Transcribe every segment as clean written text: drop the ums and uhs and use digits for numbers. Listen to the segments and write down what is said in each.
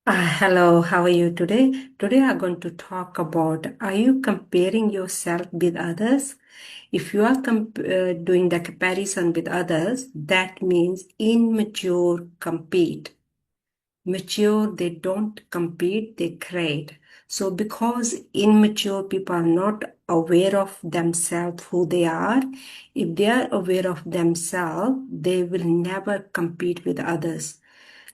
Hello, how are you today? Today I'm going to talk about, are you comparing yourself with others? If you are doing the comparison with others, that means immature compete. Mature, they don't compete, they create. So because immature people are not aware of themselves, who they are, if they are aware of themselves, they will never compete with others.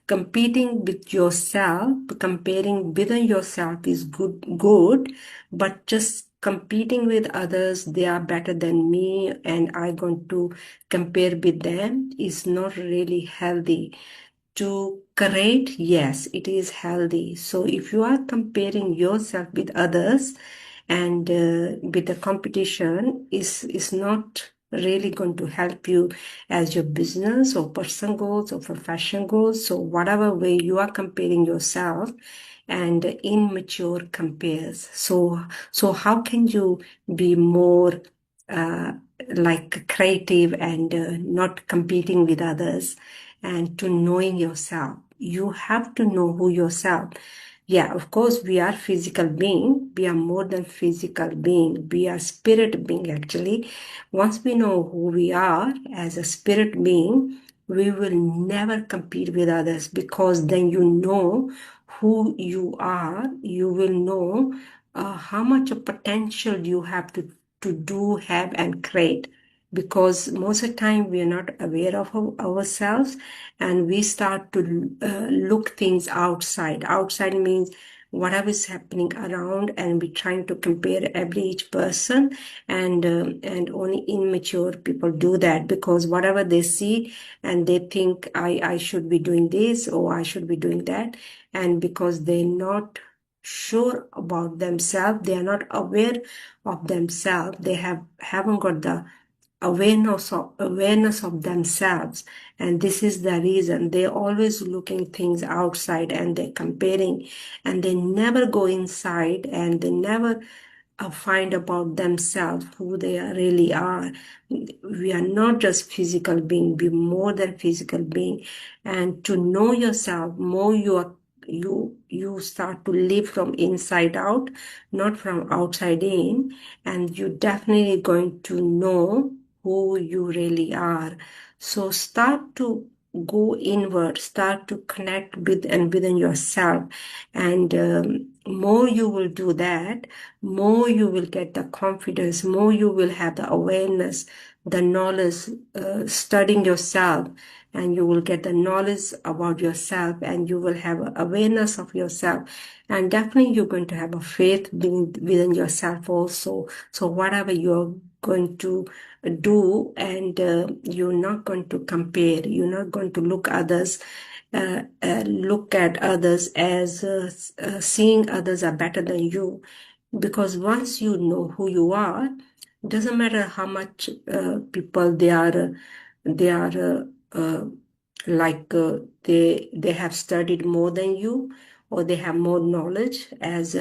Competing with yourself, comparing within yourself is good, but just competing with others, they are better than me and I'm going to compare with them is not really healthy. To create, yes, it is healthy. So if you are comparing yourself with others and with the competition is not really going to help you as your business or personal goals or profession goals. So whatever way you are comparing yourself and immature compares. So how can you be more uh, like creative and not competing with others and to knowing yourself? You have to know who yourself. Yeah, of course, we are physical being. We are more than physical being. We are spirit being, actually. Once we know who we are as a spirit being, we will never compete with others because then you know who you are. You will know how much of potential you have to do, have, and create. Because most of the time we are not aware of ourselves and we start to look things outside. Outside means whatever is happening around, and we're trying to compare every each person, and only immature people do that because whatever they see and they think I should be doing this or I should be doing that, and because they're not sure about themselves, they are not aware of themselves, they haven't got the awareness of themselves, and this is the reason they're always looking things outside and they're comparing, and they never go inside and they never find about themselves who they really are. We are not just physical being, we're more than physical being. And to know yourself more, you start to live from inside out, not from outside in, and you're definitely going to know who you really are. So start to go inward, start to connect with and within yourself, and more you will do that, more you will get the confidence, more you will have the awareness, the knowledge, studying yourself, and you will get the knowledge about yourself, and you will have awareness of yourself, and definitely you're going to have a faith within yourself also. So whatever you're going to do, and you're not going to compare, you're not going to look at others as seeing others are better than you, because once you know who you are, it doesn't matter how much people they are like they have studied more than you, or they have more knowledge as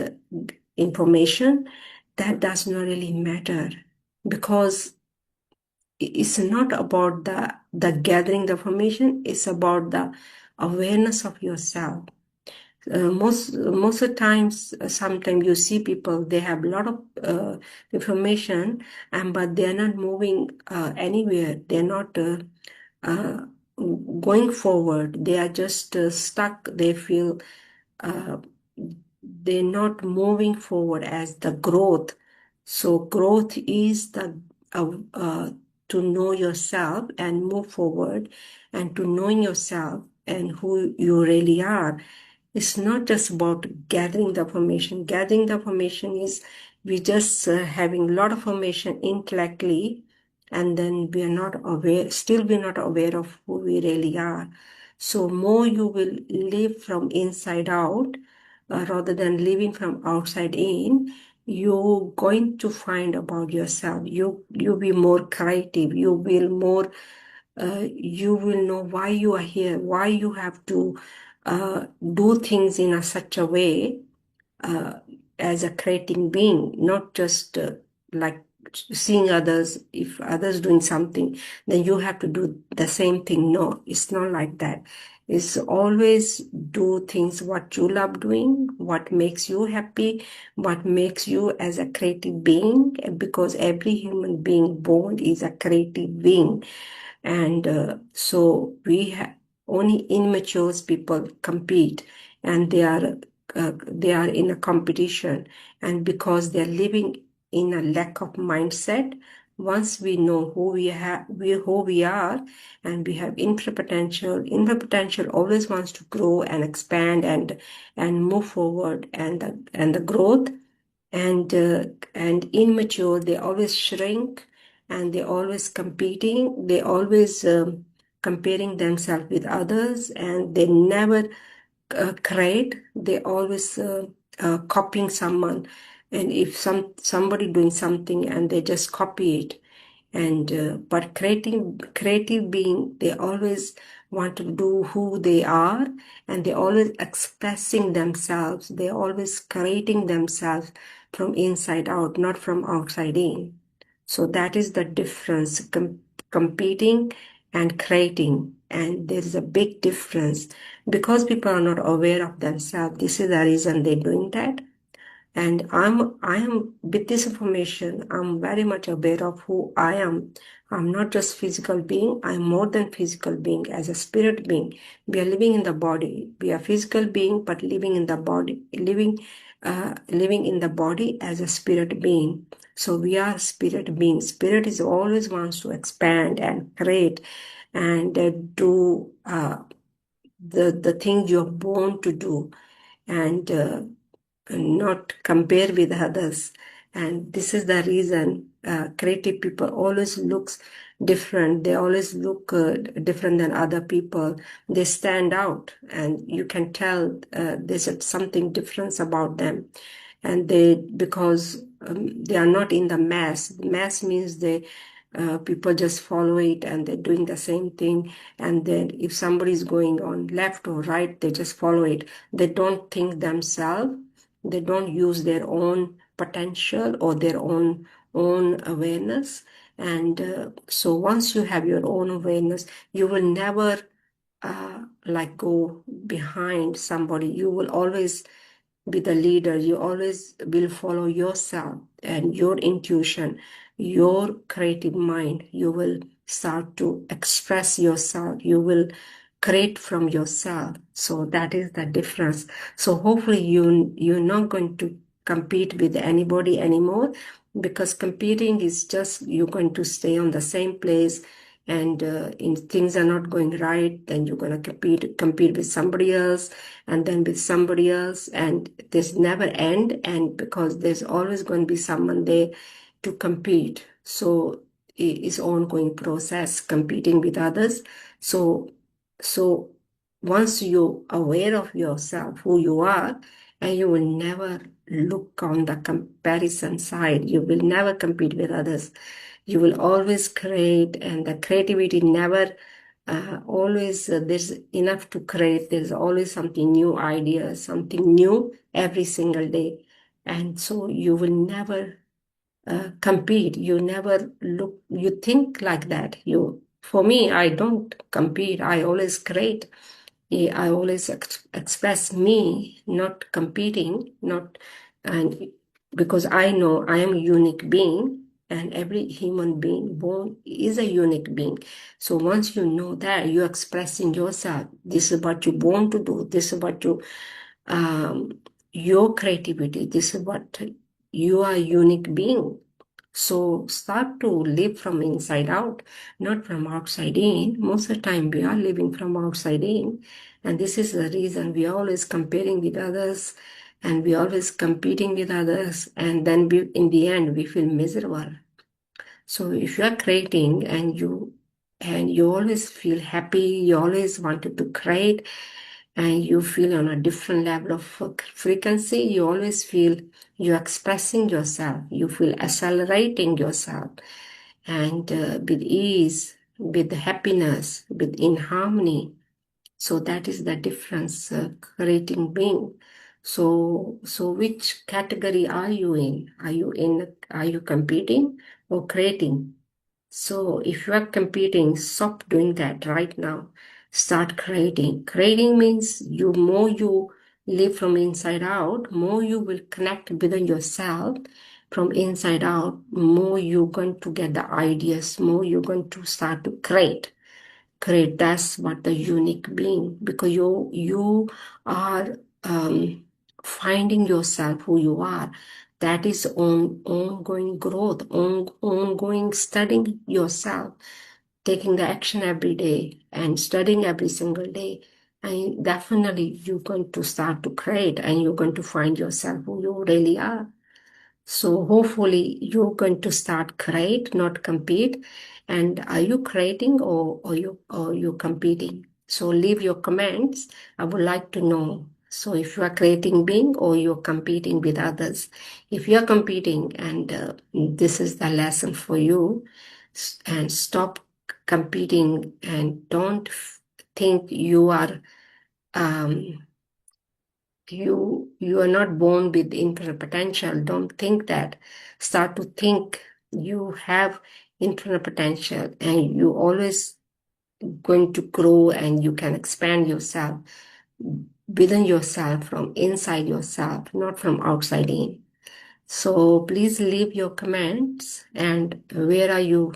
information. That does not really matter, because it's not about the gathering the information, it's about the awareness of yourself. Most of the times, sometimes you see people, they have a lot of information, and but they're not moving anywhere. They're not uh, going forward. They are just stuck. They feel uh, they're not moving forward as the growth. So growth is the to know yourself and move forward, and to knowing yourself and who you really are. It's not just about gathering the information. Gathering the information is we just having a lot of information intellectually, and then we are not aware, still we're not aware of who we really are. So more you will live from inside out rather than living from outside in, you're going to find about yourself. You be more creative. You will know why you are here, why you have to do things in such a way uh, as a creating being, not just like seeing others. If others doing something, then you have to do the same thing. No, it's not like that. is always do things what you love doing, what makes you happy, what makes you as a creative being, because every human being born is a creative being. And so we have only immature people compete, and they are in a competition, and because they're living in a lack of mindset. Once we know who we are, and we have infinite potential always wants to grow and expand and move forward, and the growth, and immature, they always shrink, and they always competing, they always comparing themselves with others, and they never create, they always copying someone. And if somebody doing something and they just copy it, and but creative being, they always want to do who they are, and they always expressing themselves, they always creating themselves from inside out, not from outside in. So that is the difference, competing and creating. And there is a big difference, because people are not aware of themselves. This is the reason they're doing that. And I am with this information, I'm very much aware of who I am. I'm not just physical being, I'm more than physical being. As a spirit being, we are living in the body. We are physical being, but living in the body, living in the body as a spirit being. So we are spirit beings. Spirit is always wants to expand and create, and do the things you're born to do, and not compare with others. And this is the reason creative people always looks different. They always look different than other people. They stand out, and you can tell there's something different about them. And because they are not in the mass. Mass means people just follow it, and they're doing the same thing. And then if somebody is going on left or right, they just follow it. They don't think themselves. They don't use their own potential or their own awareness. And so once you have your own awareness, you will never like go behind somebody. You will always be the leader. You always will follow yourself and your intuition, your creative mind. You will start to express yourself. You will create from yourself. So that is the difference. So hopefully you're not going to compete with anybody anymore, because competing is just you're going to stay on the same place, and if things are not going right, then you're going to compete with somebody else, and then with somebody else, and this never end. And because there's always going to be someone there to compete, so it's ongoing process competing with others. So once you're aware of yourself, who you are, and you will never look on the comparison side, you will never compete with others. You will always create, and the creativity never always there's enough to create. There's always something new idea, something new every single day. And so you will never compete. You never look, you think like that. For me, I don't compete. I always create. I always express me, not competing, not, and because I know I am a unique being, and every human being born is a unique being. So once you know that, you're expressing yourself. This is what you're born to do. This is what um, your creativity. This is what you are a unique being. So start to live from inside out, not from outside in. Most of the time we are living from outside in. And this is the reason we are always comparing with others, and we are always competing with others. And then in the end, we feel miserable. So if you are creating, and you always feel happy, you always wanted to create, and you feel on a different level of frequency, you always feel you're expressing yourself, you feel accelerating yourself, and with ease, with happiness, with in harmony. So that is the difference, creating being. So which category are you in? Are you competing or creating? So if you are competing, stop doing that right now. Start creating. Creating means more you live from inside out, more you will connect within yourself from inside out, more you're going to get the ideas, more you're going to start to create. That's what the unique being, because you are finding yourself who you are. That is ongoing growth, ongoing studying yourself, taking the action every day and studying every single day. And definitely you're going to start to create, and you're going to find yourself who you really are. So hopefully you're going to start create, not compete. And are you creating, or you competing? So leave your comments. I would like to know. So if you are creating being, or you're competing with others. If you are competing, and this is the lesson for you, and stop competing, and don't think you are um, you are not born with infinite potential. Don't think that. Start to think you have infinite potential, and you always going to grow, and you can expand yourself within yourself, from inside yourself, not from outside in. So please leave your comments, and where are you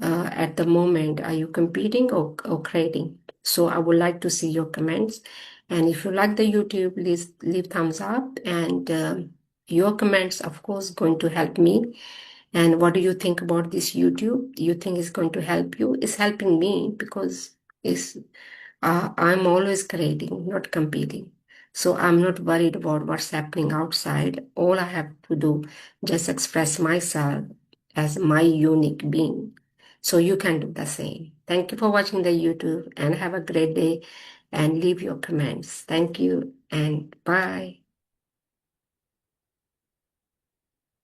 at the moment? Are you competing, or creating? So I would like to see your comments. And if you like the YouTube, please leave thumbs up. And your comments, of course, going to help me. And what do you think about this YouTube? You think it's going to help you? It's helping me, because I'm always creating, not competing. So I'm not worried about what's happening outside. All I have to do, just express myself as my unique being. So you can do the same. Thank you for watching the YouTube, and have a great day, and leave your comments. Thank you, and bye.